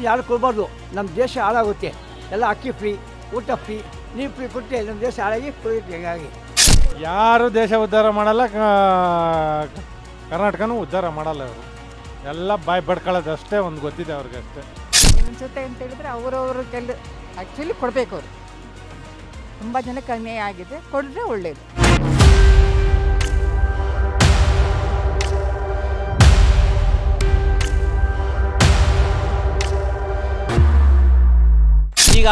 ಯಾರು ಕೊಡಬಾರ್ದು. ನಮ್ಮ ದೇಶ ಹಾಳಾಗುತ್ತೆ. ಎಲ್ಲ ಅಕ್ಕಿ ಫ್ರೀ, ಊಟ ಫ್ರೀ, ನೀರು ಫ್ರೀ ಕೊಟ್ಟರೆ ನಮ್ಮ ದೇಶ ಹಾಳಾಗಿ ಕೊಡುತ್ತೆ. ಹೀಗಾಗಿ ಯಾರು ದೇಶ ಉದ್ಧಾರ ಮಾಡಲ್ಲ, ಕರ್ನಾಟಕನೂ ಉದ್ಧಾರ ಮಾಡಲ್ಲ. ಅವರು ಎಲ್ಲ ಬಾಯಿ ಬಡ್ಕೊಳ್ಳೋದು ಅಷ್ಟೇ ಒಂದು ಗೊತ್ತಿದೆ ಅವ್ರಿಗೆ ಅಷ್ಟೇ. ಅನಿಸುತ್ತೆ ಅಂತ ಹೇಳಿದ್ರೆ ಅವರವರು ಆ್ಯಕ್ಚುಲಿ ಕೊಡಬೇಕು. ಅವರು ತುಂಬ ಜನಕ್ಕೆ ಅನ್ಯಾಯ ಆಗಿದೆ, ಕೊಟ್ಟರೆ ಒಳ್ಳೆಯದು. ಈಗ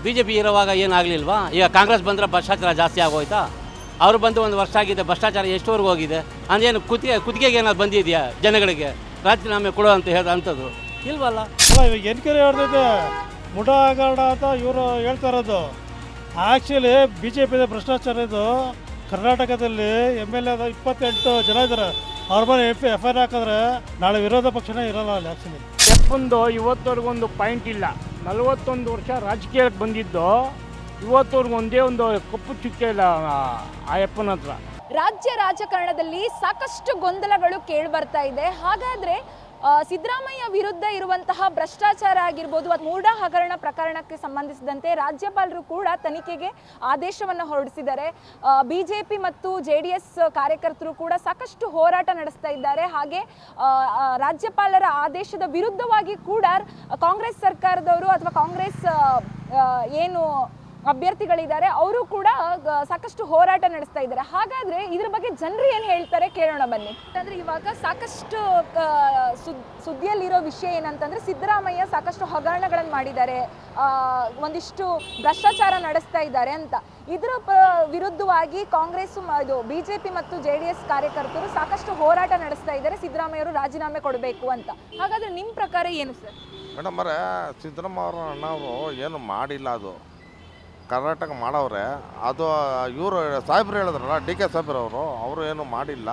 BJP ಇರುವಾಗ ಏನಾಗಲಿಲ್ವಾ? ಈಗ ಕಾಂಗ್ರೆಸ್ ಬಂದರೆ ಭ್ರಷ್ಟಾಚಾರ ಜಾಸ್ತಿ ಆಗೋಯ್ತಾ? ಅವರು ಬಂದು ಒಂದು ವರ್ಷ ಆಗಿದೆ, ಭ್ರಷ್ಟಾಚಾರ ಎಷ್ಟುವರೆಗೂ ಹೋಗಿದೆ? ಅಂದೇನು ಕುತ್ತಿಗೆಗೆ ಏನಾದ್ರು ಬಂದಿದೆಯಾ ಜನಗಳಿಗೆ ರಾಜೀನಾಮೆ ಕೊಡು ಅಂತ ಅಂಥದ್ದು ಇಲ್ವಲ್ಲ. ಅಲ್ಲ, ಇವಾಗ ಎನ್ಕ್ವೈರಿ ಹೊಡೆದಿದೆ, ಮುಠಾ ಹಗರಣ ಅಂತ ಇವರು ಹೇಳ್ತಾ ಇರೋದು. ಆ್ಯಕ್ಚುಲಿ BJP ಭ್ರಷ್ಟಾಚಾರ ಇದು. ಕರ್ನಾಟಕದಲ್ಲಿ MLA 28 ಜನ ಇದ್ದಾರೆ. ಅವ್ರ ಮೇಲೆ FIR ಹಾಕಿದ್ರೆ ನಾಳೆ ವಿರೋಧ ಪಕ್ಷನೇ ಇರೋಲ್ಲ ಅಲ್ಲಿ. ಆ್ಯಕ್ಚುಲಿ ಯಪ್ಪಂದು ಇವತ್ತವರೆಗೊಂದು ಪಾಯಿಂಟ್ ಇಲ್ಲ. 41 ವರ್ಷ ರಾಜಕೀಯಕ್ಕೆ ಬಂದಿದ್ದು, ಇವತ್ತವರೆಗೂ ಒಂದೇ ಒಂದು ಕಪ್ಪು ಚುಕ್ಕೆ ಇಲ್ಲ ಆ ಯಪ್ಪನ ಹತ್ರ. ರಾಜ್ಯ ರಾಜಕಾರಣದಲ್ಲಿ ಸಾಕಷ್ಟು ಗೊಂದಲಗಳು ಕೇಳಿ ಬರ್ತಾ ಇದೆ. ಹಾಗಾದರೆ ಸಿದ್ದರಾಮಯ್ಯ ವಿರುದ್ಧ ಇರುವಂತಹ ಭ್ರಷ್ಟಾಚಾರ ಆಗಿರ್ಬೋದು, ಮೂಢ ಹಗರಣ ಪ್ರಕರಣಕ್ಕೆ ಸಂಬಂಧಿಸಿದಂತೆ ರಾಜ್ಯಪಾಲರು ಕೂಡ ತನಿಖೆಗೆ ಆದೇಶವನ್ನು ಹೊರಡಿಸಿದ್ದಾರೆ. BJP ಮತ್ತು JDS ಕಾರ್ಯಕರ್ತರು ಕೂಡ ಸಾಕಷ್ಟು ಹೋರಾಟ ನಡೆಸ್ತಾ ಇದ್ದಾರೆ. ಹಾಗೆ ರಾಜ್ಯಪಾಲರ ಆದೇಶದ ವಿರುದ್ಧವಾಗಿ ಕೂಡ ಕಾಂಗ್ರೆಸ್ ಸರ್ಕಾರದವರು ಅಥವಾ ಕಾಂಗ್ರೆಸ್ ಏನು ಅಭ್ಯರ್ಥಿಗಳಿದ್ದಾರೆ ಅವರು ಕೂಡ ಸಾಕಷ್ಟು ಹೋರಾಟ ನಡೆಸ್ತಾ ಇದ್ದಾರೆ. ಹಾಗಾದ್ರೆ ಇದ್ರ ಬಗ್ಗೆ ಜನರು ಏನು ಹೇಳ್ತಾರೆ ಕೇಳೋಣ ಬನ್ನಿ. ಅಂದ್ರೆ ಇವಾಗ ಸಾಕಷ್ಟು ಸುದ್ದಿಯಲ್ಲಿರೋ ವಿಷಯ ಏನಂತಂದ್ರೆ ಸಿದ್ದರಾಮಯ್ಯ ಸಾಕಷ್ಟು ಹಗರಣಗಳನ್ನು ಮಾಡಿದ್ದಾರೆ, ಒಂದಿಷ್ಟು ಭ್ರಷ್ಟಾಚಾರ ನಡೆಸ್ತಾ ಇದ್ದಾರೆ ಅಂತ. ಇದರ ವಿರುದ್ಧವಾಗಿ ಕಾಂಗ್ರೆಸ್ BJP ಮತ್ತು JDS ಕಾರ್ಯಕರ್ತರು ಸಾಕಷ್ಟು ಹೋರಾಟ ನಡೆಸ್ತಾ ಇದ್ದಾರೆ, ಸಿದ್ದರಾಮಯ್ಯವರು ರಾಜೀನಾಮೆ ಕೊಡಬೇಕು ಅಂತ. ಹಾಗಾದ್ರೆ ನಿಮ್ಮ ಪ್ರಕಾರ ಏನು ಸರ್? ಮೇಡಮ್ ಅವರೇ, ಸಿದ್ದರಾಮಯ್ಯ ಅಣ್ಣವರು ಏನು ಮಾಡಿಲ್ಲ. ಅದು ಕರ್ನಾಟಕ ಮಾಡವ್ರೆ. ಅದು ಇವರು ಸಾಹೇಬ್ರು ಹೇಳಿದ್ರಲ್ಲ, DK ಸಾಹೇಬ್ರವರು, ಅವರು ಏನು ಮಾಡಿಲ್ಲ.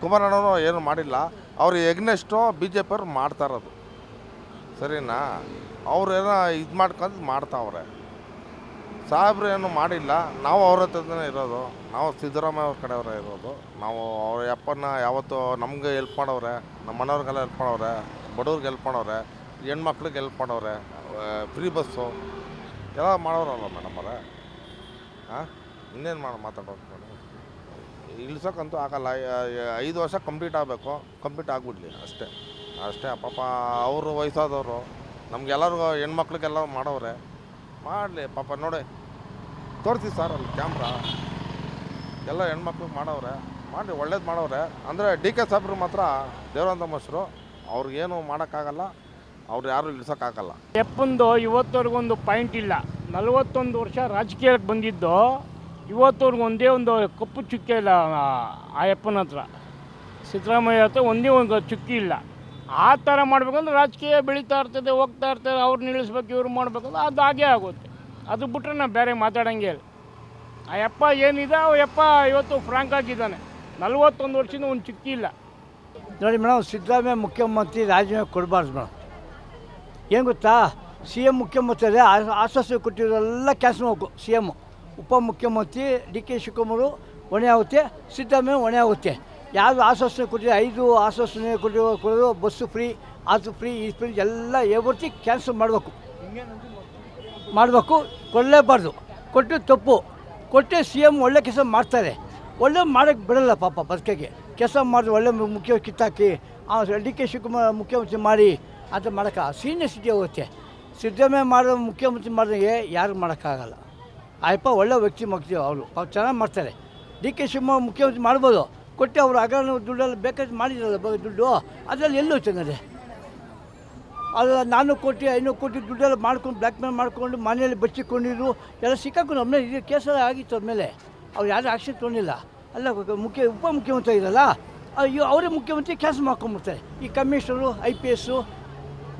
ಕುಮಾರಣ್ಣವರು ಏನು ಮಾಡಿಲ್ಲ. ಅವರು ಎಗ್ನೆಸ್ಟು BJP ಅವ್ರು ಮಾಡ್ತಾ ಇರೋದು, ಸರಿನಾ? ಅವ್ರು ಏನೋ ಇದು ಮಾಡ್ಕೊಂಡು ಮಾಡ್ತಾವ್ರೆ. ಸಾಹೇಬ್ರು ಏನು ಮಾಡಿಲ್ಲ. ನಾವು ಅವ್ರ ಹತ್ರನೇ ಇರೋದು, ನಾವು ಸಿದ್ದರಾಮಯ್ಯ ಅವ್ರ ಕಡೆಯವರೇ ಇರೋದು. ನಾವು ಅವ್ರ ಯಪ್ಪನ್ನ ಯಾವತ್ತು ನಮ್ಗೆ ಹೆಲ್ಪ್ ಮಾಡವ್ರೆ, ನಮ್ಮ ಮನೆಯವ್ರಿಗೆಲ್ಲ ಹೆಲ್ಪ್ ಮಾಡವ್ರೆ, ಬಡವ್ರಿಗೆ ಹೆಲ್ಪ್ ಮಾಡವ್ರೆ, ಹೆಣ್ಮಕ್ಳಿಗೆ ಹೆಲ್ಪ್ ಮಾಡವ್ರೆ, ಫ್ರೀ ಬಸ್ಸು ಎಲ್ಲ ಮಾಡೋರಲ್ಲ ಮೇಡಮ್ ಅವರೇ. ಇನ್ನೇನು ಮಾತಾಡೋದು ಮೇಡಮ್? ಇಳಿಸೋಕ್ಕಂತೂ ಆಗಲ್ಲ. 5 ವರ್ಷ ಕಂಪ್ಲೀಟ್ ಆಗಬೇಕು, ಕಂಪ್ಲೀಟ್ ಆಗಿಬಿಡ್ಲಿ ಅಷ್ಟೇ. ಪಾಪ ಅವರು ವಯಸ್ಸಾದವರು, ನಮಗೆಲ್ಲರಿಗೂ ಹೆಣ್ಮಕ್ಳಿಗೆಲ್ಲ ಮಾಡವ್ರೆ, ಮಾಡಲಿ ಪಾಪ. ನೋಡಿ ತೋರಿಸಿ ಸರ್ ಅಲ್ಲಿ ಕ್ಯಾಮ್ರಾ, ಎಲ್ಲ ಹೆಣ್ಮಕ್ಳಿಗೆ ಮಾಡವ್ರೆ, ಮಾಡಿ ಒಳ್ಳೇದು ಮಾಡವ್ರೆ. ಅಂದರೆ DK ಸಾಹೇಬ್ರು ಮಾತ್ರ ದೇವರಂತ ಮನುಷ್ಯರು, ಅವ್ರಿಗೇನು ಮಾಡೋಕ್ಕಾಗಲ್ಲ, ಅವ್ರು ಯಾರು ಇಳಿಸೋಕ್ಕಾಗಲ್ಲ. ಯಪ್ಪಂದು ಇವತ್ತವರೆಗೊಂದು ಪಾಯಿಂಟ್ ಇಲ್ಲ. 41 ವರ್ಷ ರಾಜಕೀಯಕ್ಕೆ ಬಂದಿದ್ದು, ಇವತ್ತವರೆಗೂ ಒಂದೇ ಒಂದು ಕಪ್ಪು ಚುಕ್ಕೆ ಇಲ್ಲ ಆ ಯಪ್ಪನ ಹತ್ರ. ಸಿದ್ದರಾಮಯ್ಯ ಹತ್ರ ಒಂದೇ ಒಂದು ಚುಕ್ಕಿ ಇಲ್ಲ. ಆ ಥರ ಮಾಡಬೇಕಂದ್ರೆ ರಾಜಕೀಯ ಬೆಳೀತಾ ಇರ್ತದೆ, ಹೋಗ್ತಾ ಇರ್ತಾರೆ. ಅವ್ರು ನಿಲ್ಲಿಸ್ಬೇಕು, ಇವ್ರು ಮಾಡಬೇಕಂದ್ರೆ ಅದು ಹಾಗೇ ಆಗುತ್ತೆ. ಅದು ಬಿಟ್ಟರೆ ನಾವು ಬೇರೆ ಮಾತಾಡೋಂಗೆ ಇಲ್ಲ. ಆ ಯಪ್ಪ ಏನಿದೆ, ಆ ಯಪ್ಪ ಇವತ್ತು ಫ್ರಾಂಕ್ ಆಗಿದ್ದಾನೆ. 41 ವರ್ಷದಿಂದ ಒಂದು ಚುಕ್ಕಿ ಇಲ್ಲ. ನೋಡಿ ಮೇಡಮ್, ಸಿದ್ದರಾಮಯ್ಯ ಮುಖ್ಯಮಂತ್ರಿ ರಾಜೀನಾಮೆ ಕೊಡಬಾರ್ದು ಮೇಡಮ್. ಏನು ಗೊತ್ತಾ, CM ಮುಖ್ಯಮಂತ್ರಿ ಆಶ್ವಾಸನೆ ಕೊಟ್ಟಿರೋಲ್ಲ ಕ್ಯಾನ್ಸಲ್ ಮಾಡಬೇಕು. CM ಉಪಮುಖ್ಯಮಂತ್ರಿ DK ಶಿವಕುಮಾರ್ ಹೊಣೆ ಆಗುತ್ತೆ, ಸಿದ್ದರಾಮಯ್ಯ ಹೊಣೆ ಆಗುತ್ತೆ. ಯಾವುದು ಆಶ್ವಾಸನೆ ಕೊಟ್ಟಿದೆ, 5 ಆಶ್ವಾಸನೆ ಕೊಡೋದು, ಬಸ್ಸು ಫ್ರೀ, ಅದು ಫ್ರೀ, ಈ ಫ್ರೀ ಎಲ್ಲ ಯಾವತ್ತಿ ಕ್ಯಾನ್ಸಲ್ ಮಾಡಬೇಕು. ಕೊಡಲೇಬಾರ್ದು. ಕೊಟ್ಟು ತಪ್ಪು. ಕೊಟ್ಟರೆ CM ಒಳ್ಳೆ ಕೆಲಸ ಮಾಡ್ತಾರೆ. ಒಳ್ಳೆ ಮಾಡೋಕ್ಕೆ ಬಿಡಲ್ಲ ಪಾಪ. ಬದುಕಿಗೆ ಕೆಲಸ ಮಾಡಿದ್ರೆ ಒಳ್ಳೆ ಮುಖ್ಯ ಕಿತ್ತಾಕಿ DK ಶಿವಕುಮಾರ್ ಮುಖ್ಯಮಂತ್ರಿ ಮಾಡಿ ಅಂತ ಮಾಡೋಕ್ಕೆ ಸೀನಿಯರ್ ಸಿಟಿ ಹೋಗುತ್ತೆ. ಸಿದ್ದರಾಮಯ್ಯ ಮಾಡೋ ಮುಖ್ಯಮಂತ್ರಿ ಮಾಡಿದಂಗೆ ಯಾರು ಮಾಡೋಕ್ಕಾಗಲ್ಲ. ಆಯಪ್ಪ ಒಳ್ಳೆ ವ್ಯಕ್ತಿ ಅವರು ಚೆನ್ನಾಗಿ ಮಾಡ್ತಾರೆ. DK ಶಿವಕುಮಾರ್ ಮುಖ್ಯಮಂತ್ರಿ ಮಾಡ್ಬೋದು. ಕೊಟ್ಟು ಅವರು ಹಗರಣ ದುಡ್ಡೆಲ್ಲ ಬೇಕಾದ್ರೆ ಮಾಡಿದ್ರಲ್ಲ ದುಡ್ಡು, ಅದರಲ್ಲಿ ಎಲ್ಲೂ ಚೆನ್ನಾಗಿದೆ. ಅದು 400 ಕೋಟಿ 500 ಕೋಟಿ ದುಡ್ಡೆಲ್ಲ ಮಾಡ್ಕೊಂಡು ಬ್ಲ್ಯಾಕ್ ಮೇಲ್ ಮಾಡಿಕೊಂಡು ಮನೆಯಲ್ಲಿ ಬಚ್ಚಿಕೊಂಡಿದ್ರು ಎಲ್ಲ ಸಿಕ್ಕಾಕೊಂಡು ಆಮೇಲೆ ಇದು ಕೇಸೆಲ್ಲ ಆಗಿತ್ತು. ಆದಮೇಲೆ ಅವ್ರು ಯಾರು ಆಕ್ಷನ್ ತೊಗೊಂಡಿಲ್ಲ. ಅಲ್ಲ ಉಪಮುಖ್ಯಮಂತ್ರಿ ಇರಲ್ಲ, ಅವರೇ ಮುಖ್ಯಮಂತ್ರಿ ಕೆಲಸ ಮಾಡ್ಕೊಂಡ್ಬಿಡ್ತಾರೆ. ಈ ಕಮಿಷನರು, IPS,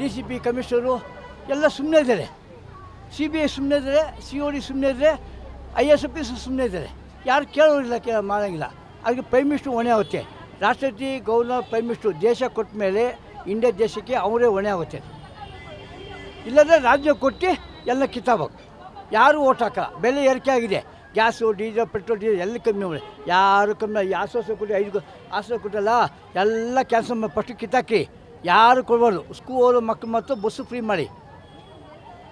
DCP ಕಮಿಷನರು ಎಲ್ಲ ಸುಮ್ಮನೆ ಇದ್ದಾರೆ. CBI ಸುಮ್ಮನೆ ಇದ್ದಾರೆ, COD ಸುಮ್ಮನೆ ಇದ್ದಾರೆ, IAS ಆಫೀಸರ್ ಸುಮ್ಮನೆ ಇದ್ದಾರೆ. ಯಾರು ಕೇಳೋರಿಲ್ಲ, ಮಾಡೋಂಗಿಲ್ಲ. ಅದಕ್ಕೆ ಪ್ರೈಮ್ ಮಿನಿಸ್ಟ್ರು ಹೊಣೆ ಆಗುತ್ತೆ. ರಾಷ್ಟ್ರಪತಿ, ಗವರ್ನರ್, ಪ್ರೈಮ್ ಮಿನಿಸ್ಟ್ರು ದೇಶ ಕೊಟ್ಟ ಮೇಲೆ ಇಂಡಿಯಾ ದೇಶಕ್ಕೆ ಅವರೇ ಹೊಣೆ ಆಗುತ್ತೆ. ಇಲ್ಲದ್ರೆ ರಾಜ್ಯ ಕೊಟ್ಟು ಎಲ್ಲ ಕಿತ್ತಾಬೇಕು. ಯಾರು ಓಟ್ ಹಾಕಲ್ಲ. ಬೆಲೆ ಏರಿಕೆ ಆಗಿದೆ. ಗ್ಯಾಸು, ಡೀಸೆಲ್, ಪೆಟ್ರೋಲ್, ಡೀಸೆಲ್ ಎಲ್ಲ ಕಮ್ಮಿ ಮಾಡಿ, ಯಾರು ಕಮ್ಮಿ. ಆಶ್ವಾಸ ಕೊಟ್ಟು 5 ಆಶ್ವಾಸ ಕೊಟ್ಟಲ್ಲ, ಎಲ್ಲ ಕ್ಯಾನ್ಸಲ್ ಮಾಡಿ ಫಸ್ಟ್ ಕಿತ್ತಾಕಿ ಯಾರು ಕೊಡಬಾರ್ದು. ಸ್ಕೂಲು ಮಕ್ಕಳು ಮತ್ತು ಬಸ್ಸು ಫ್ರೀ ಮಾಡಿ,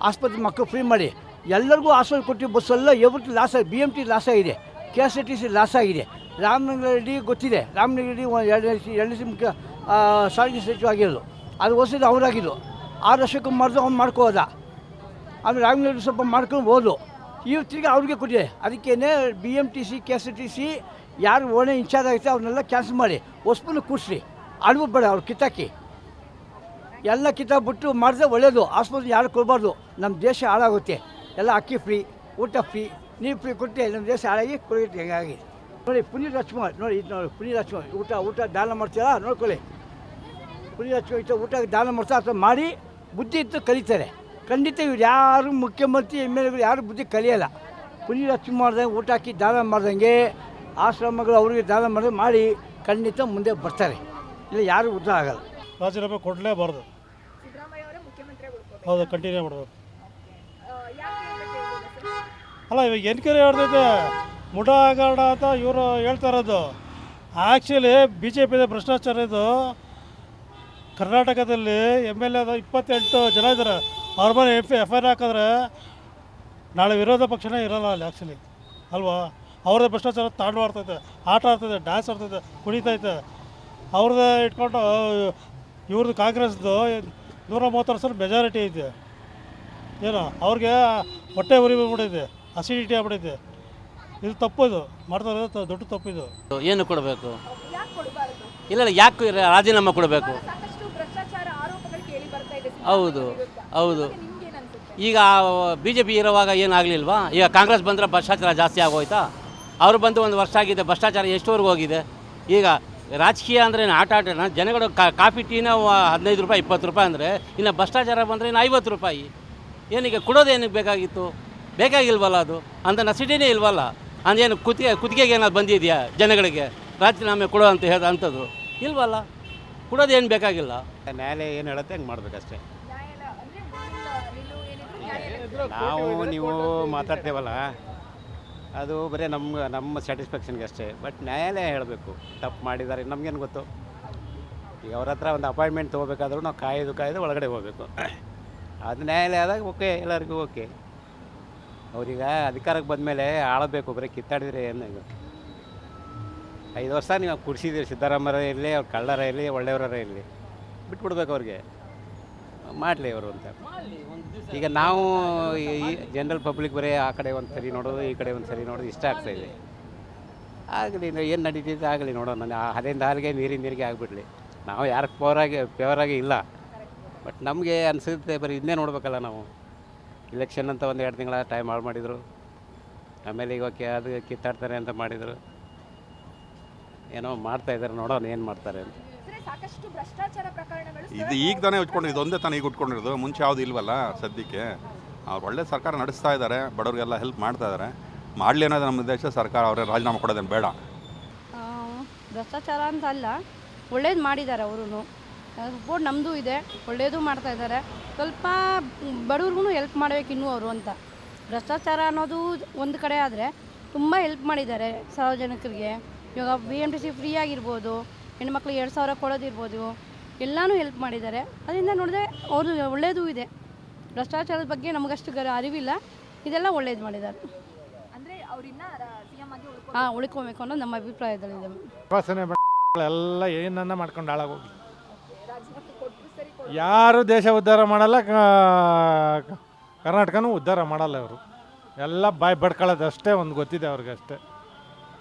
ಆಸ್ಪತ್ರೆ ಮಕ್ಕಳು ಫ್ರೀ ಮಾಡಿ, ಎಲ್ಲರಿಗೂ ಆಸ್ಪತ್ರೆ ಕೊಟ್ಟು ಬಸ್ಸೆಲ್ಲ ಎವ್ರಿಥಿಂಗ್ ಲಾಸ್ ಆಗಿದೆ. BMT ಲಾಸ್ ಆಗಿದೆ, KSRTC ಲಾಸ್ ಆಗಿದೆ. ರಾಮನಗರ ರೆಡ್ಡಿ ಗೊತ್ತಿದೆ, ರಾಮನಗರ ರೆಡ್ಡಿ ಎರಡು ಮುಖ್ಯ ಸಾರಿಗೆ ಸಚಿವ ಆಗಿರೋದು, ಅದು ಹೊಸದು ಅವರಾಗಿದ್ದು. 6 ವರ್ಷಕ್ಕೆ ಮಾಡಿದ್ರು ಅವ್ನು ಮಾಡ್ಕೋದ. ಆಮೇಲೆ ರಾಮನಗರ ರೆಡ್ಡಿ ಸ್ವಲ್ಪ ಮಾಡ್ಕೊಂಡು ಹೋದ್ರು, ಇವು ತಿರ್ಗಿ ಅವ್ರಿಗೆ ಕೊಟ್ಟಿದೆ. ಅದಕ್ಕೇ BMTC KSRTC ಯಾರು ಓಣೆ ಇನ್ಚಾರ್ಜ್ ಆಗುತ್ತೆ ಅವ್ರನ್ನೆಲ್ಲ ಕ್ಯಾನ್ಸಲ್ ಮಾಡಿ ಹೊಸಪನ್ನು ಕೂರಿಸ್ರಿ. ಅಡುಗು ಬೇಡ, ಅವ್ರು ಕಿತ್ತಾಕಿ ಎಲ್ಲ ಕಿತ್ತಾಕ್ಬಿಟ್ಟು ಮಾಡಿದ್ರೆ ಒಳ್ಳೆಯದು. ಆಸ್ಪತ್ರೆ ಯಾರು ಕೊಡಬಾರ್ದು, ನಮ್ಮ ದೇಶ ಹಾಳಾಗುತ್ತೆ. ಎಲ್ಲ ಅಕ್ಕಿ ಫ್ರೀ, ಊಟ ಫ್ರೀ, ನೀರು ಫ್ರೀ ಕೊಟ್ಟೆ ನಮ್ಮ ದೇಶ ಹಾಳಾಗಿ ಕೊಡುತ್ತೆ. ಹೆಂಗಾಗಿ ನೋಡಿ ಪುನೀತ್ ರಾಜ್ಕುಮಾರ್, ನೋಡಿ ಇದು ನೋಡಿ ಪುನೀತ್ ರಾಜ್ಕುಮಾರ್ ಊಟ ದಾನ ಮಾಡ್ತೀರಾ ನೋಡ್ಕೊಳ್ಳಿ. ಪುನೀತ್ ರಾಜ್ಕುಮಾರ್ ಊಟ ದಾನ ಮಾಡ್ತಾರೆ ಅಥವಾ ಮಾಡಿ ಬುದ್ಧಿ ಇತ್ತು ಕಲಿತಾರೆ. ಖಂಡಿತ ಇವ್ರು ಯಾರು ಮುಖ್ಯಮಂತ್ರಿ MLAಗಳು ಯಾರು ಬುದ್ಧಿ ಕಲಿಯೋಲ್ಲ. ಪುನೀತ್ ರಾಜ್ಕುಮಾರ್ದಂಗೆ ಊಟ ಹಾಕಿ ದಾನ ಮಾಡ್ದಂಗೆ ಆಶ್ರಮಗಳು ಅವ್ರಿಗೆ ದಾನ ಮಾಡಿ ಖಂಡಿತ ಮುಂದೆ ಬರ್ತಾರೆ. ಇಲ್ಲ ಯಾರು ಉದ್ಧಾರ ಆಗಲ್ಲ. ರಾಜೀನಾಮೆ ಕೊಡಲೇಬಾರ್ದು. ಹೌದು, ಕಂಟಿನ್ಯೂ ಮಾಡಬೇಕು. ಅಲ್ಲ, ಇವಾಗ ಎನ್ಕ್ವೈರಿ ಹೇಳ್ತೈತೆ ಮುಠಾ ಹಗರಣ ಅಂತ ಇವರು ಹೇಳ್ತಾ ಇರೋದು. ಆ್ಯಕ್ಚುಲಿ BJP ಭ್ರಷ್ಟಾಚಾರ ಇದು. ಕರ್ನಾಟಕದಲ್ಲಿ MLA 28 ಜನ ಇದ್ದಾರೆ. ಅವ್ರ ಮೇಲೆ FIR ಹಾಕಿದ್ರೆ ನಾಳೆ ವಿರೋಧ ಪಕ್ಷನೇ ಇರೋಲ್ಲ ಅಲ್ಲಿ ಆ್ಯಕ್ಚುಲಿ, ಅಲ್ವಾ? ಅವ್ರದ್ದೇ ಭ್ರಷ್ಟಾಚಾರ ತಾಂಡವಾಡ್ತೈತೆ, ಆಟ ಆಡ್ತೈತೆ, ಡ್ಯಾನ್ಸ್ ಆಡ್ತೈತೆ, ಕುಣಿತೈತೆ. ಅವ್ರದ್ದೇ ಇಟ್ಕೊಂಡು ಇವ್ರದ್ದು ಕಾಂಗ್ರೆಸ್ದು 130% ಮೆಜಾರಿಟಿ ಐತೆ. ಏನು ಅವ್ರಿಗೆ ಹೊಟ್ಟೆ ಉರಿ ಬಂದ್ಬಿಟ್ಟೈತೆ, ಅಸಿಡಿಟಿ ಆಗ್ಬಿಟ್ಟೈತೆ. ಇದು ತಪ್ಪು, ಇದು ಮಾಡ್ತಾ ಇರೋದು ದೊಡ್ಡ ತಪ್ಪಿದು. ಏನು ಕೊಡಬೇಕು? ಇಲ್ಲ ಯಾಕೆ ರಾಜೀನಾಮೆ ಕೊಡಬೇಕು? ಹೌದು ಹೌದು. ಈಗ BJP ಇರುವಾಗ ಏನಾಗಲಿಲ್ವಾ? ಈಗ ಕಾಂಗ್ರೆಸ್ ಬಂದರೆ ಭ್ರಷ್ಟಾಚಾರ ಜಾಸ್ತಿ ಆಗೋಯ್ತಾ? ಅವರು ಬಂದು 1 ವರ್ಷ ಆಗಿದೆ, ಭ್ರಷ್ಟಾಚಾರ ಎಷ್ಟುವರೆಗೂ ಹೋಗಿದೆ? ಈಗ ರಾಜಕೀಯ ಅಂದರೆ ಆಟನ ಜನಗಳು ಕಾಫಿ ಟೀನ 15 ರೂಪಾಯಿ 20 ರೂಪಾಯಿ ಅಂದರೆ, ಇನ್ನು ಭ್ರಷ್ಟಾಚಾರ ಬಂದರೆ ಇನ್ನು 50 ರೂಪಾಯಿ. ಏನೀಗ ಕೊಡೋದೇನಕ್ಕೆ ಬೇಕಾಗಿತ್ತು? ಬೇಕಾಗಿಲ್ವಲ್ಲ, ಅದು ಅಂತ ನಸಿಟಿನೇ ಇಲ್ವಲ್ಲ. ಅಂದೇನು ಕುತ್ತಿಗೆಗೆ ಏನಾದ್ರು ಬಂದಿದೆಯಾ ಜನಗಳಿಗೆ ರಾಜೀನಾಮೆ ಕೊಡೋ ಅಂತ ಅಂಥದ್ದು ಇಲ್ವಲ್ಲ. ಕೊಡೋದೇನು ಬೇಕಾಗಿಲ್ಲ. ನ್ಯಾಯಾಲಯ ಏನು ಹೇಳುತ್ತೆ ಹಂಗೆ ಮಾಡಬೇಕಷ್ಟೇ. ನಾವು ನೀವು ಮಾತಾಡ್ತೇವಲ್ಲ, ಅದು ಬರೀ ನಮ್ಮ ಸ್ಯಾಟಿಸ್ಫ್ಯಾಕ್ಷನ್ಗೆ ಅಷ್ಟೇ. ಬಟ್ ನ್ಯಾಯಾಲಯ ಹೇಳಬೇಕು ತಪ್ಪು ಮಾಡಿದ್ದಾರೆ, ನಮಗೇನು ಗೊತ್ತು? ಈಗ ಅವ್ರ ಹತ್ರ ಒಂದು ಅಪಾಯಿಂಟ್ಮೆಂಟ್ ತೊಗೋಬೇಕಾದ್ರೂ ನಾವು ಕಾಯ್ದು ಒಳಗಡೆ ಹೋಗಬೇಕು. ಅದು ನ್ಯಾಯಾಲಯ ಆದಾಗ ಓಕೆ, ಎಲ್ಲರಿಗೂ ಓಕೆ. ಅವ್ರೀಗ ಅಧಿಕಾರಕ್ಕೆ ಬಂದಮೇಲೆ ಆಳಬೇಕು, ಬರೀ ಕಿತ್ತಾಡಿದರೆ ಏನು? 5 ವರ್ಷ ನೀವು ಕುಡಿಸಿದ್ದೀರಿ, ಸಿದ್ದರಾಮಯ್ಯ ಇರಲಿ, ಅವ್ರು ಕಳ್ಳರ ಇರಲಿ, ಒಳ್ಳೆಯವರ ಇರಲಿ, ಬಿಟ್ಬಿಡ್ಬೇಕು ಅವ್ರಿಗೆ, ಮಾಡಲಿ ಅವರು ಅಂತ. ಈಗ ನಾವು ಈ ಜನರಲ್ ಪಬ್ಲಿಕ್ ಬರೀ ಆ ಕಡೆ ಒಂದು ಸರಿ ನೋಡೋದು, ಈ ಕಡೆ ಒಂದು ಸರಿ ನೋಡೋದು ಇಷ್ಟ ಆಗ್ತಾಯಿದೆ. ಆಗಲಿ, ಏನು ನಡೀತಿದೆ ಆಗಲಿ, ನೋಡೋಣ. ಹದಿಂದ ಹಾಲಿಗೆ ನೀರಿಗೆ ಆಗಿಬಿಡ್ಲಿ. ನಾವು ಯಾರು ಫೇವರಾಗಿ ಇಲ್ಲ. ಬಟ್ ನಮಗೆ ಅನಿಸುತ್ತೆ ಬರೀ ಇನ್ನೇ ನೋಡಬೇಕಲ್ಲ ನಾವು. ಇಲೆಕ್ಷನ್ ಅಂತ 1-2 ತಿಂಗಳ ಟೈಮ್ ಹಾಳು ಮಾಡಿದರು. ಆಮೇಲೆ ಇವಾಗ ಅದು ಕಿತ್ತಾಡ್ತಾರೆ ಅಂತ ಮಾಡಿದರು. ಏನೋ ಮಾಡ್ತಾಯಿದ್ದಾರೆ, ನೋಡೋಣ ಏನು ಮಾಡ್ತಾರೆ ಅಂತ. ಇದು ಈಗ ತಾನೇ ಉಟ್ಕೊಂಡಿರೋದು, ಇದೊಂದೇ ತಾನೇ ಈಗ ಉಟ್ಕೊಂಡಿರೋದು. ಮುಂಚೆ ಯಾವುದು ಇಲ್ವಲ್ಲ ಸದ್ಯಕ್ಕೆ. ಅವ್ರು ಒಳ್ಳೆ ಸರ್ಕಾರ ನಡೆಸ್ತಾ ಇದ್ದಾರೆ, ಬಡವರಿಗೆಲ್ಲ ಹೆಲ್ಪ್ ಮಾಡ್ತಾ ಇದ್ದಾರೆ. ಮಾಡಲಿ ಅನ್ನೋದು ನಮ್ಮ ದೇಶ ಸರ್ಕಾರ. ಅವರೇ ರಾಜೀನಾಮೆ ಕೊಡೋದೇನು ಬೇಡ. ಭ್ರಷ್ಟಾಚಾರ ಅಂತ ಅಲ್ಲ, ಒಳ್ಳೇದು ಮಾಡಿದ್ದಾರೆ ಅವರು. ಸಪೋರ್ಟ್ ನಮ್ಮದು ಇದೆ, ಒಳ್ಳೆಯದು ಮಾಡ್ತಾ ಇದ್ದಾರೆ. ಸ್ವಲ್ಪ ಬಡವ್ರಿಗೂ ಹೆಲ್ಪ್ ಮಾಡಬೇಕು ಇನ್ನೂ ಅವರು ಅಂತ. ಭ್ರಷ್ಟಾಚಾರ ಅನ್ನೋದು ಒಂದು ಕಡೆ ಆದರೆ ತುಂಬ ಹೆಲ್ಪ್ ಮಾಡಿದ್ದಾರೆ ಸಾರ್ವಜನಿಕರಿಗೆ. ಇವಾಗ BMTC ಫ್ರೀ ಆಗಿರ್ಬೋದು, ಹೆಣ್ಮಕ್ಳಿಗೆ 2,000 ಕೊಡೋದಿರ್ಬೋದು, ಎಲ್ಲನೂ ಹೆಲ್ಪ್ ಮಾಡಿದ್ದಾರೆ. ಅದರಿಂದ ನೋಡಿದ್ರೆ ಅವರು ಒಳ್ಳೆಯದೂ ಇದೆ. ಭ್ರಷ್ಟಾಚಾರದ ಬಗ್ಗೆ ನಮಗಷ್ಟು ಅರಿವಿಲ್ಲ, ಇದೆಲ್ಲ ಒಳ್ಳೇದು ಮಾಡಿದ್ದಾರೆ. ಹಾಂ, ಉಳ್ಕೊಬೇಕು ಅನ್ನೋದು ನಮ್ಮ ಅಭಿಪ್ರಾಯದಲ್ಲಿದೆ. ವಾಸನೆ ಎಲ್ಲ ಏನನ್ನ ಮಾಡ್ಕೊಂಡು ಹಾಳಾಗೋಗಿ ಯಾರು ದೇಶ ಉದ್ಧಾರ ಮಾಡಲ್ಲ, ಕರ್ನಾಟಕನೂ ಉದ್ಧಾರ ಮಾಡಲ್ಲ. ಅವರು ಎಲ್ಲ ಬಾಯಿ ಬಡ್ಕೊಳ್ಳೋದು ಅಷ್ಟೇ, ಒಂದು ಗೊತ್ತಿದೆ ಅವ್ರಿಗೆ ಅಷ್ಟೇ.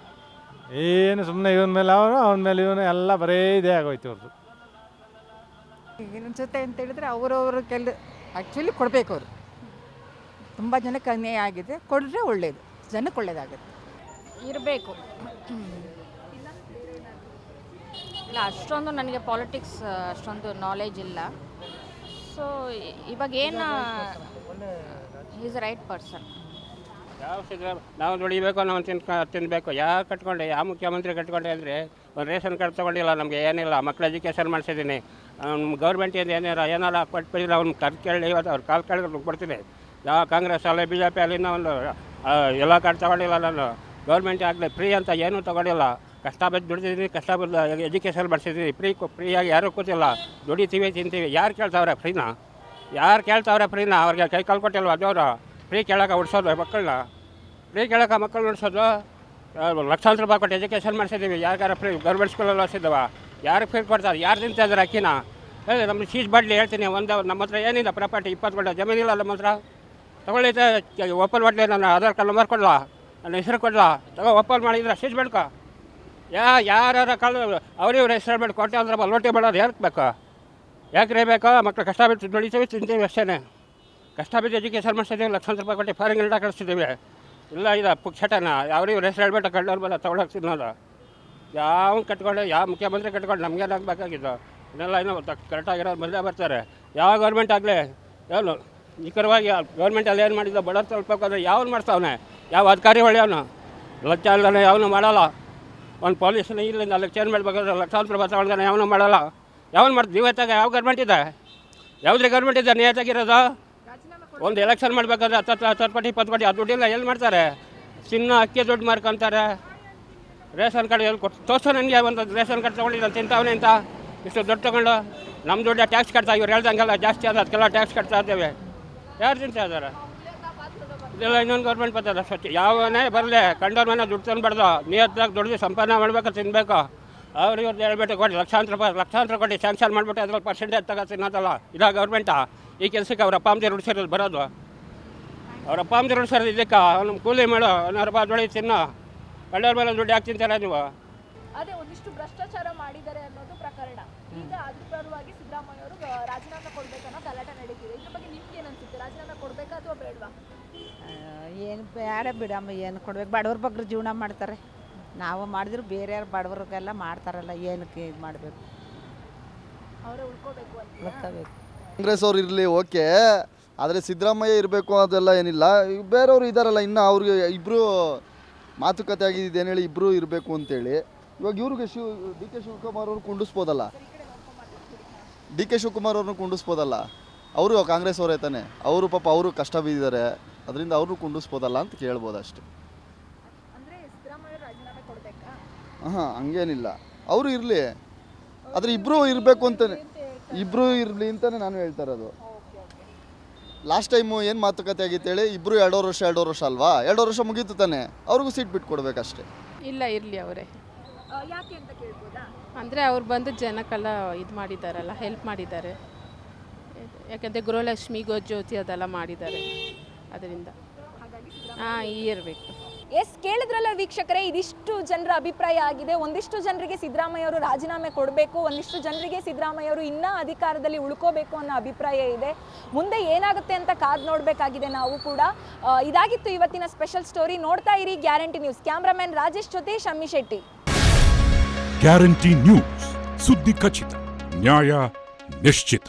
ಏನು ಸುಮ್ಮನೆ ಇವನ ಮೇಲೆ ಅವನ ಮೇಲೆ ಇವನು ಎಲ್ಲ ಬರೇ ಇದೇ ಆಗೋಯ್ತು ಅವ್ರದ್ದು. ಏನನ್ಸುತ್ತೆ ಅಂತ ಹೇಳಿದ್ರೆ ಅವರವರು ಆ್ಯಕ್ಚುಲಿ ಕೊಡಬೇಕು. ಅವರು ತುಂಬ ಜನಕ್ಕೆ ಅನ್ಯಾಯ ಆಗಿದೆ, ಕೊಟ್ಟರೆ ಒಳ್ಳೆಯದು, ಜನಕ್ಕೆ ಒಳ್ಳೇದಾಗುತ್ತೆ. ಇರಬೇಕು. ಇಲ್ಲ, ಅಷ್ಟೊಂದು ನನಗೆ ಪಾಲಿಟಿಕ್ಸ್ ಅಷ್ಟೊಂದು ನಾಲೆಜ್ ಇಲ್ಲ. ಸೊ ಇವಾಗ ಏನು ಈಸ್ ರೈಟ್ ಪರ್ಸನ್. ಯಾವ ನಾವು ದುಡಿಬೇಕು, ನಾವು ತಿನ್ನಬೇಕು. ಯಾರು ಕಟ್ಕೊಂಡೆ, ಯಾವ ಮುಖ್ಯಮಂತ್ರಿ ಕಟ್ಕೊಂಡೆ ಅಂದರೆ ಒಂದು ರೇಷನ್ ಕಾರ್ಡ್ ತೊಗೊಂಡಿಲ್ಲ, ನಮಗೆ ಏನಿಲ್ಲ. ಮಕ್ಳು ಎಜುಕೇಷನ್ ಮಾಡಿಸಿದ್ದೀನಿ. ಗೌರ್ಮೆಂಟಿಂದ ಏನಾರ ಕೊಟ್ಬಿಟ್ಟಿಲ್ಲ, ಅವ್ನು ಕರ್ದು ಕೇಳಿ ಇವತ್ತು ಅವ್ರು ಕಾಲು ಕೇಳಿದ್ರೆ ಕೊಡ್ತೀನಿ. ಯಾವ ಕಾಂಗ್ರೆಸ್ ಅಲ್ಲ BJP ಅಲ್ಲಿನ ಒಂದು ಎಲ್ಲ ಕಾರ್ಡ್ ತೊಗೊಂಡಿಲ್ಲ ನಾನು. ಗೌರ್ಮೆಂಟ್ ಆಗಲಿ ಫ್ರೀ ಅಂತ ಏನೂ ತೊಗೊಂಡಿಲ್ಲ. ಕಷ್ಟ ಬಿದ್ದು ದುಡಿದಿದ್ದೀನಿ, ಕಷ್ಟ ಬಿದ್ದು ಎಜುಕೇಷನ್ ಮಾಡಿಸಿದ್ದೀನಿ, ಫ್ರೀಯಾಗಿ ಯಾರೂ ಕೂತಿಲ್ಲ, ದುಡಿತೀವಿ ತಿಂತೀವಿ. ಯಾರು ಕೇಳ್ತಾವ್ರೆ ಫ್ರೀನ? ಯಾರು ಕೇಳ್ತಾವ್ರೆ ಫ್ರೀನ? ಅವ್ರಿಗೆ ಕೈ ಕಾಲು ಕೊಟ್ಟಿಲ್ವ ಅದೇವರು? ಫ್ರೀ ಕೇಳೋಕೆ ಉಡ್ಸೋದು ಮಕ್ಕಳನ್ನ, ಫ್ರೀ ಕೇಳೋಕೆ ಮಕ್ಕಳು ಉಡ್ಸೋದು. ಲಕ್ಷಾಂತರ ರೂಪಾಯಿ ಕೊಟ್ಟು ಎಜುಕೇಷನ್ ಮಾಡಿಸಿದ್ದೀವಿ, ಯಾರಿಗಾರ ಫ್ರೀ ಗೌರ್ಮೆಂಟ್ ಸ್ಕೂಲಲ್ಲಿ ಓದಿಸಿದವ, ಯಾರಿಗೆ ಫ್ರೀ ಕೊಡ್ತಾರೆ? ಯಾರು ತಿಂತಾಯಿದ್ದಾರೆ ಅಕ್ಕಿನ? ಹೇಳಿ, ನಮ್ಗೆ ಚೀಸ್ ಬಾಡ್ಲಿ ಹೇಳ್ತೀನಿ. ನಮ್ಮ ಹತ್ರ ಏನಿಲ್ಲ ಪ್ರಾಪರ್ಟಿ, 20 ಗುಂಟೆ ಜಮೀನಿಲ್ಲ ನಮ್ಮ ಹತ್ರ. ತೊಗೊಳ್ಳಿದ್ದೆ ಓಪನ್ ಮಾಡಲಿ, ನನ್ನ ಆಧಾರ್ ಕಾರ್ಡ್ ನಂಬರ್ ಕೊಡಲ್ಲ, ನನ್ನ ಹೆಸರು ಕೊಡಲ್ಲ, ಓಪನ್ ಮಾಡಿದ್ರೆ ಚೀಸ್ ಬೇಡ್ಕೊ. ಯಾರ ಕಾಲು ಅವ್ರಿವ್ರ ಹೆಸರು ಬೇಡ ಕೊಟ್ಟೆ ಅಂದ್ರೆ ಲೋಟಿ ಮಾಡೋದು ಯಾಕೆ ಬೇಕು? ಯಾಕೆ ಬೇಕು? ಮಕ್ಕಳು ಕಷ್ಟ ಬಿದ್ದು ದುಡಿತೀವಿ ತಿಂತೀವಿ ಅಷ್ಟೇ. ಕಷ್ಟ ಬಿದ್ದು ಎಜುಕೇಷನ್ ಮಾಡಿಸಿದ್ದೀವಿ, ಲಕ್ಷಾಂತರ ರೂಪಾಯಿ ಕೊಟ್ಟು ಫಾರಿನ್ ಗಿಲ್ಡ ಕಳಿಸ್ತಿದ್ದೀವಿ. ಇಲ್ಲ ಇದು ಪುಕ್ಷಟನ ಅವ್ರಿವ್ರ ಹೆಸರು ಹೇಳ್ಬಿಟ್ಟು ಕಂಡವ್ರು ಬಂದ ತೊಗೊಳಕ್ಕೆ ತಿನ್ನೋದು. ಯಾವ ಕಟ್ಕೊಂಡು ಯಾವ ಮುಖ್ಯಮಂತ್ರಿ ಕಟ್ಕೊಂಡು ನಮಗೇನಾಗಬೇಕಾಗಿದ್ದು? ಇನ್ನೆಲ್ಲ ಇನ್ನೂ ಕರೆಕ್ಟಾಗಿರೋರು ಬಂದೇ ಬರ್ತಾರೆ. ಯಾವ ಗೌರ್ಮೆಂಟ್ ಆಗಲಿ ಏನು ನಿಖರವಾಗಿ ಗೌರ್ಮೆಂಟಲ್ಲಿ ಏನು ಮಾಡಿದ್ದು ಬಡವ್ರು ತಲುಪಬೇಕಾದ್ರೆ ಯಾವನು ಮಾಡ್ತಾವನೆ? ಯಾವ ಅಧಿಕಾರಿ ಹೊಳೆಯವನು ಲಂಚ ಅಲ್ಲದೆ ಯಾವನು ಮಾಡಲ್ಲ. ಒಂದು ಪೊಲೀಸ್ನ ಇಲ್ಲಿಂದ ಅಲ್ಲಿಗೆ ಚೇಂಜ್ ಮಾಡಬೇಕಾದ್ರೆ ಲಕ್ಷಾಂತರ ರೂಪಾಯಿ ತಗೊಂಡ್ರೆ ಯಾವನು ಮಾಡಲ್ಲ. ಯಾವನು ಮಾಡ್ತೀವಿ? ನಿಯತ್ತಾಗ ಯಾವ ಗೌರ್ಮೆಂಟ್ ಇದೆ? ಯಾವುದೇ ಗೌರ್ಮೆಂಟ್ ಇದೆ ನಿಯತ್ತಾಗಿರೋದು? ಒಂದು ಎಲೆಕ್ಷನ್ ಮಾಡಬೇಕಾದ್ರೆ 10 ಕೋಟಿ 20 ಕೋಟಿ ಆ ದುಡ್ಡಿಲ್ಲ ಎಲ್ಲಿ ಮಾಡ್ತಾರೆ? ಚಿನ್ನ ಅಕ್ಕಿ ದುಡ್ಡು ಮಾರ್ಕೊತಾರೆ. ರೇಷನ್ ಕಾರ್ಡ್ ಎಲ್ಲಿ ಕೊಟ್ಟು ತೋರಿಸೋ ನನಗೆ ಒಂದು ರೇಷನ್ ಕಾರ್ಡ್ ತೊಗೊಂಡಿದ್ದು ತಿಂತಾವನೆ ಅಂತ ಇಷ್ಟು ದುಡ್ಡು ತೊಗೊಂಡು ನಮ್ಮ ದುಡ್ಡು ಟ್ಯಾಕ್ಸ್ ಕಟ್ತಾ ಇವ್ರು ಹೇಳ್ದಂಗೆಲ್ಲ ಜಾಸ್ತಿ ಆದ ಅದಕ್ಕೆಲ್ಲ ಟ್ಯಾಕ್ಸ್ ಕಟ್ತಾ ಇದ್ದೇವೆ. ಯಾರು ತಿಂತಾ ಇದ್ದಾರೆ? ಇದೆಲ್ಲ ಇನ್ನೊಂದು ಗೌರ್ಮೆಂಟ್ ಬರ್ತದೆ ಸ್ವಚ್ಛ. ಯಾವನೇ ಬರಲಿ ಕಂಡವ್ರ ಮನೆ ದುಡ್ಡು ತಂದುಬಾರ್ದು, ನಿಯತ್ತಾಗಿ ದುಡ್ದು ಸಂಪಾದನೆ ಮಾಡಬೇಕು, ತಿನ್ನಬೇಕು. ಅವ್ರು ಇವ್ರದ್ದು ಹೇಳ್ಬಿಟ್ಟು ಕೊಟ್ಟು ಲಕ್ಷಾಂತರ ಕೋಟಿ ಸ್ಯಾಂಕ್ಷನ್ ಮಾಡಿಬಿಟ್ಟು ಅದ್ರಲ್ಲಿ ಪರ್ಸೆಂಟೇಜ್ ತಗೋ ತಿನ್ನೋದಲ್ಲ. ಇದಾಗ ಗೌರ್ಮೆಂಟ ಈ ಕೆಲಸಕ್ಕೆ ಅವ್ರ ಅಪ್ಪ ಅಮ್ಮದಿರು ಉಳಿಸಿರೋದು ಬರೋದು. ಅವ್ರ ಅಪ್ಪ ಅಮ್ಮದಿರು ಉಳಿಸೋದು ಇದಕ್ಕೆ ಅವ್ನು ಕೂಲಿ ಮಾಡು 1000 ರೂಪಾಯಿ ದುಡಿ ತಿನ್ನೋ. ಕಂಡವ್ರ ಮೇಲೆ ದುಡ್ಡು ಯಾಕೆ ತಿಂತಾರೆ ನೀವು? ಅದೇ ಒಂದಿಷ್ಟು ಭ್ರಷ್ಟಾಚಾರ ಮಾಡಿದ್ದಾರೆ ಅನ್ನೋದು ಪ್ರಕರಣ. ಈಗ ಅದ್ರ ಪರವಾಗಿ ಸಿದ್ದರಾಮಯ್ಯ ಅವರು ರಾಜೀನಾಮೆ ಕೊಡ್ಬೇಕನ್ನೋ ಗಲಾಟೆ ನಡೀತಿದೆ. ಇದ್ರ ಬಗ್ಗೆ ನಿಮ್ಗೆ ಏನು ಅನ್ಸುತ್ತೆ? ರಾಜೀನಾಮೆ ಕೊಡ್ಬೇಕಾ ಅಥವಾ ಬೇಡವಾ? ಏನು ಬೇಡ ಬಿಡಮ್ಮ, ಏನು ಕೊಡ್ಬೇಕು? ಬಡವ್ರ ಬಗ್ಗೆ ಜೀವನ ಮಾಡ್ತಾರೆ. ನಾವು ಮಾಡಿದ್ರು ಬೇರೆ ಯಾರು ಬಡವ್ರಿಗೆಲ್ಲ ಮಾಡ್ತಾರಲ್ಲ, ಏನಕ್ಕೆ ಇದು ಮಾಡಬೇಕು? ಅವರೇ ಉಳ್ಕೋಬೇಕು ಅಂತ ಉಳ್ಕೋಬೇಕು. ಕಾಂಗ್ರೆಸ್ ಅವ್ರು ಇರಲಿ ಓಕೆ, ಆದರೆ ಸಿದ್ದರಾಮಯ್ಯ ಇರಬೇಕು ಅದೆಲ್ಲ ಏನಿಲ್ಲ. ಬೇರೆಯವರು ಇದ್ದಾರಲ್ಲ, ಇನ್ನು ಅವ್ರಿಗೆ ಇಬ್ಬರು ಮಾತುಕತೆ ಆಗಿದ್ದು ಏನು ಹೇಳಿ ಇಬ್ಬರು ಇರಬೇಕು ಅಂತೇಳಿ. ಇವಾಗ ಇವ್ರಿಗೆ ಡಿ ಕೆ ಶಿವಕುಮಾರ್ ಅವ್ರು ಕುಂಡಿಸ್ಬೋದಲ್ಲ, ಡಿ ಕೆ ಶಿವಕುಮಾರ್ ಅವ್ರನ್ನ ಕುಂಡಿಸ್ಬೋದಲ್ಲ. ಅವರು ಕಾಂಗ್ರೆಸ್ ಅವರೇ ತಾನೆ, ಅವರು ಪಾಪ ಅವರು ಕಷ್ಟ ಬಿದ್ದಿದ್ದಾರೆ, ಅದರಿಂದ ಅವ್ರನ್ನೂ ಕುಂಡಿಸ್ಬೋದಲ್ಲ ಅಂತ ಕೇಳ್ಬೋದು ಅಷ್ಟೆ. ಹಾಂ, ಹಂಗೇನಿಲ್ಲ, ಅವರು ಇರಲಿ, ಆದರೆ ಇಬ್ಬರು ಇರಬೇಕು ಅಂತಾನೆ, ಇಬ್ಬರು ಇರಲಿ ಅಂತಲೇ ನಾನು ಹೇಳ್ತಾ ಇರೋದು. ಲಾಸ್ಟ್ ಟೈಮು ಏನು ಮಾತುಕತೆ ಆಗಿತ್ತು ಹೇಳಿ, ಇಬ್ಬರು 2 ವರ್ಷ ಅಲ್ವಾ? 2 ವರ್ಷ ಮುಗೀತು ತಾನೆ, ಅವ್ರಿಗೂ ಸೀಟ್ ಬಿಟ್ಟು ಕೊಡಬೇಕಷ್ಟೇ. ಇಲ್ಲ, ಇರಲಿ ಅವರೇ. ಯಾಕೆ ಅಂತ ಕೇಳ್ಬೋದಾ? ಅಂದರೆ ಅವ್ರು ಬಂದು ಜನಕ್ಕೆಲ್ಲ ಇದು ಮಾಡಿದ್ದಾರಲ್ಲ, ಹೆಲ್ಪ್ ಮಾಡಿದ್ದಾರೆ. ಯಾಕಂದರೆ ಗೃಹಲಕ್ಷ್ಮಿ ಜ್ಯೋತಿ ಅದೆಲ್ಲ ಮಾಡಿದ್ದಾರೆ, ಅದರಿಂದ ಹಾಂ ಇರಬೇಕು. ಎಸ್, ಕೇಳಿದ್ರಲ್ಲ ವೀಕ್ಷಕರೇ, ಇದಿಷ್ಟು ಜನರ ಅಭಿಪ್ರಾಯ ಆಗಿದೆ. ಒಂದಿಷ್ಟು ಜನರಿಗೆ ಸಿದ್ದರಾಮಯ್ಯ ಅವರು ರಾಜೀನಾಮೆ ಕೊಡಬೇಕು, ಒಂದಿಷ್ಟು ಜನರಿಗೆ ಸಿದ್ದರಾಮಯ್ಯ ಅವರು ಇನ್ನೂ ಅಧಿಕಾರದಲ್ಲಿ ಉಳ್ಕೋಬೇಕು ಅನ್ನೋ ಅಭಿಪ್ರಾಯ ಇದೆ. ಮುಂದೆ ಏನಾಗುತ್ತೆ ಅಂತ ಕಾದು ನೋಡಬೇಕಾಗಿದೆ ನಾವು ಕೂಡ. ಇದಾಗಿತ್ತು ಇವತ್ತಿನ ಸ್ಪೆಷಲ್ ಸ್ಟೋರಿ. ನೋಡ್ತಾ ಇರಿ ಗ್ಯಾರಂಟಿ ನ್ಯೂಸ್. ಕ್ಯಾಮ್ರಾಮನ್ ರಾಜೇಶ್ ಜೊತೆ ಶಮ್ಮಿ ಶೆಟ್ಟಿ. ಗ್ಯಾರಂಟಿ ನ್ಯೂಸ್, ಸುದ್ದಿ ಖಚಿತ, ನ್ಯಾಯ ನಿಶ್ಚಿತ.